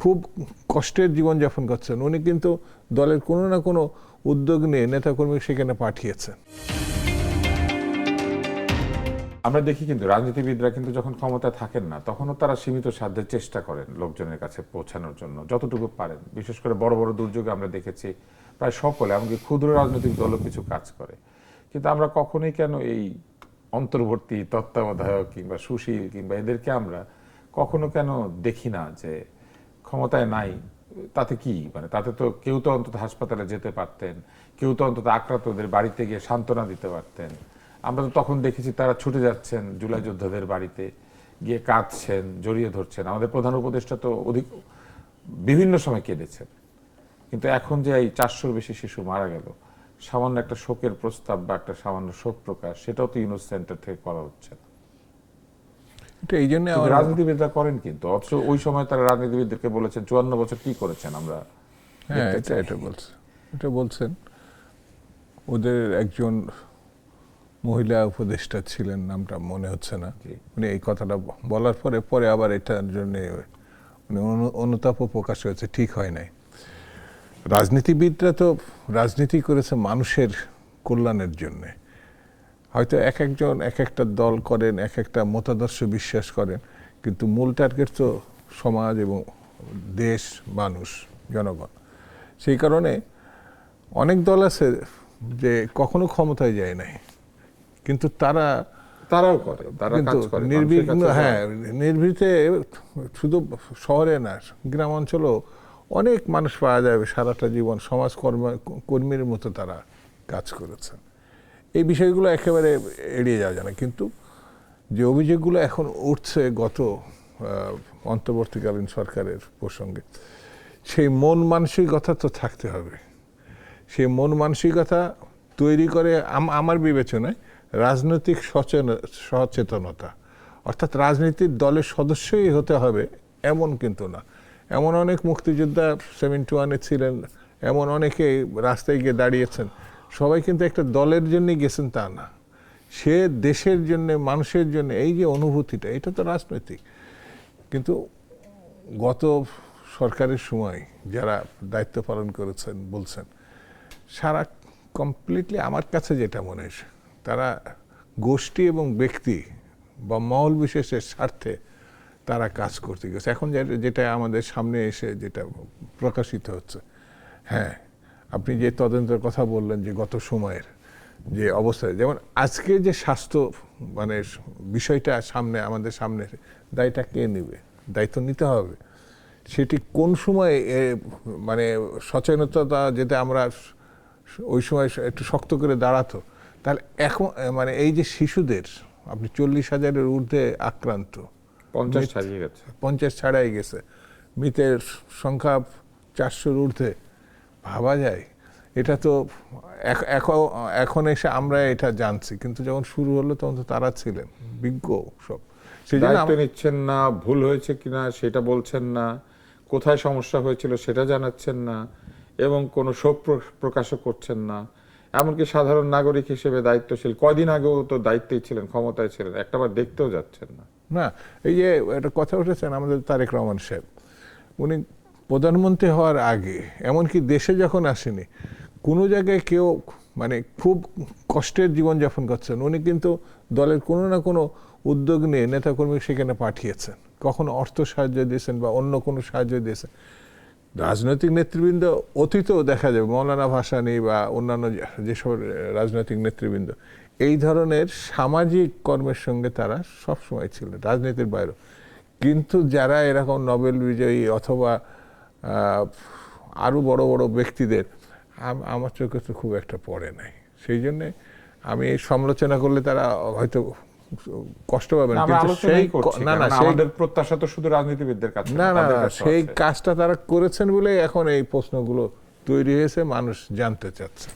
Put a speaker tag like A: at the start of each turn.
A: খুব কষ্টের জীবনযাপন করছেন, উনি কিন্তু দলের কোনো না কোনো উদ্যোগ নিয়ে নেতাকর্মী সেখানে পাঠিয়েছেন।
B: আমরা দেখি কিন্তু রাজনীতিবিদরা কিন্তু যখন ক্ষমতায় থাকেন না তখনও তারা সীমিত সাধ্যের চেষ্টা করেন লোকজনের কাছে পৌঁছানোর জন্য যতটুকু পারেন। বিশেষ করে বড় বড় দুর্যোগে আমরা দেখেছি প্রায় সকলে, এমনকি ক্ষুদ্র রাজনৈতিক দলও কিছু কাজ করে। কিন্তু আমরা কখনোই কেন এই অন্তর্বর্তী তত্ত্বাবধায়ক কিংবা সুশীল কিংবা এদেরকে আমরা কখনো কেন দেখি না যে ক্ষমতায় নাই, তাতে কি, মানে তাতে তো কেউ তো অন্তত হাসপাতালে যেতে পারতেন, কেউ তো অন্তত আক্রান্তদের বাড়িতে গিয়ে সান্ত্বনা দিতে পারতেন। আমরা তো তখন দেখেছি তারা ছুটে যাচ্ছেন জুলাই যোদ্ধাদের বাড়িতে গিয়ে কাঁদছেন, জড়িয়ে ধরছেন। আমাদের প্রধান উপদেষ্টা তো বিভিন্ন সময় কেঁদেছেন। কিন্তু এখন যে এই 400-র বেশি শিশু মারা গেল, সামান্য একটা শোকের প্রস্তাব বা একটা সামান্য শোক প্রকাশ, সেটাও তো ইউনুস সেন্টার থেকে করা হচ্ছে না।
A: এই জন্য
B: রাজনীতিবিদরা করেন কিন্তু, অথচ ওই সময় তারা রাজনীতিবিদদেরকে বলেছেন 54 বছর কি করেছেন আমরা।
A: হ্যাঁ, এটা বলছেন। ওদের একজন মহিলা উপদেষ্টা ছিলেন, নামটা মনে হচ্ছে না, উনি এই কথাটা বলার পরে আবার এটার জন্য অনুতাপ প্রকাশ হয়েছে, ঠিক হয় নাই। রাজনীতিবিদরা তো রাজনীতি করেছে মানুষের কল্যাণের জন্যে। হয়তো এক একজন এক একটা দল করেন, এক একটা মতাদর্শ বিশ্বাস করেন, কিন্তু মূল টার্গেট তো সমাজ এবং দেশ, মানুষ, জনগণ। সেই কারণে অনেক দল আছে যে কখনো ক্ষমতায় যায় নাই, কিন্তু
B: তারাও করে, তারা কাজ করে
A: নির্বিঘ্ন, হ্যাঁ, নির্ভীতে। শুধু শহরে না, গ্রাম অঞ্চলেও অনেক মানুষ পাওয়া যাবে সারাটা জীবন সমাজ কর্মীর মতো তারা কাজ করেছেন। এই বিষয়গুলো একেবারে এড়িয়ে যাওয়া যায় না। কিন্তু যে অভিযোগগুলো এখন উঠছে গত অন্তর্বর্তীকালীন সরকারের প্রসঙ্গে, সেই মন মানসিকতা তো থাকতে হবে। সেই মন মানসিকতা তৈরি করে আমার বিবেচনায় রাজনৈতিক সচেতনতা, অর্থাৎ রাজনীতির দলের সদস্যই হতে হবে এমন কিন্তু না। এমন অনেক মুক্তিযোদ্ধা 71-এ ছিলেন, এমন অনেকে রাস্তায় গিয়ে দাঁড়িয়েছেন, সবাই কিন্তু একটা দলের জন্য গেছেন তা না, সে দেশের জন্য, মানুষের জন্য। এই যে অনুভূতিটা, এটা তো রাজনৈতিক। কিন্তু গত সরকারের সময় যারা দায়িত্ব পালন করেছেন বলছেন, সারা কমপ্লিটলি আমার কাছে যেটা মনে হয়, তারা গোষ্ঠী এবং ব্যক্তি বা মহল বিশেষের স্বার্থে তারা কাজ করতে গেছে। এখন যেটা আমাদের সামনে এসে যেটা প্রকাশিত হচ্ছে, হ্যাঁ, আপনি যে তদন্তের কথা বললেন, যে গত সময়ের যে অবস্থা, যেমন আজকে যে স্বাস্থ্য মানে বিষয়টা সামনে, আমাদের সামনে, দায়টা কে নেবে? দায়িত্ব নিতে হবে। সেটি কোন সময় মানে সচেতনতা যেটা আমরা ওই সময় একটু শক্ত করে দাঁড়াতো, তাহলে এখন মানে এই যে শিশুদের আপনি 40,000-এর ঊর্ধ্বে আক্রান্ত,
B: 50
A: ছাড়াই গেছে, মৃতের সংখ্যা 400-র ঊর্ধ্বে, ভাবা যায়? এটা তো এখন এসে আমরা এটা জানছি, কিন্তু যখন শুরু হলো তখন তো তারা ছিলেন বিজ্ঞ সব।
B: দায়িত্ব নিচ্ছেন না, ভুল হয়েছে কিনা সেটা বলছেন না, কোথায় সমস্যা হয়েছিল সেটা জানাচ্ছেন না, এবং কোনো শোক প্রকাশও করছেন না। এমনকি সাধারণ নাগরিক হিসেবে দায়িত্বশীল, কয়দিন আগেও তো দায়িত্বেই ছিলেন, ক্ষমতায় ছিলেন, একটাবার দেখতেও যাচ্ছেন না।
A: না, এই যে একটা কথা উঠেছেন আমাদের তারেক রহমান সাহেব, উনি প্রধানমন্ত্রী হওয়ার আগে, এমনকি দেশে যখন আসেনি, কোনো জায়গায় কেউ মানে খুব কষ্টের জীবনযাপন করছেন, উনি কিন্তু দলের কোনো না কোনো উদ্যোগ নিয়ে নেতাকর্মী সেখানে পাঠিয়েছেন। কখনো অর্থ সাহায্য দিয়েছেন বা অন্য কোনো সাহায্য দিয়েছেন। রাজনৈতিক নেতৃবৃন্দ অতীতেও দেখা যাবে, মৌলানা ভাসানী বা অন্যান্য যেসব রাজনৈতিক নেতৃবৃন্দ, এই ধরনের সামাজিক কর্মের সঙ্গে তারা সবসময় ছিলেন, রাজনীতির বাইরেও। কিন্তু যারা এরকম নোবেল বিজয়ী অথবা আরও বড় বড় ব্যক্তিদের আমার চোখে তো খুব একটা পড়ে নাই। সেই জন্যে আমি সমালোচনা করলে তারা হয়তো কষ্ট পাবেন, কিন্তু
B: আমাদের প্রত্যাশা তো শুধু রাজনীতিবিদদের কাছে
A: না, সেই কাজটা তারা করেছেন বলে এখন এই প্রশ্নগুলো তৈরি হয়েছে, মানুষ জানতে চাচ্ছে।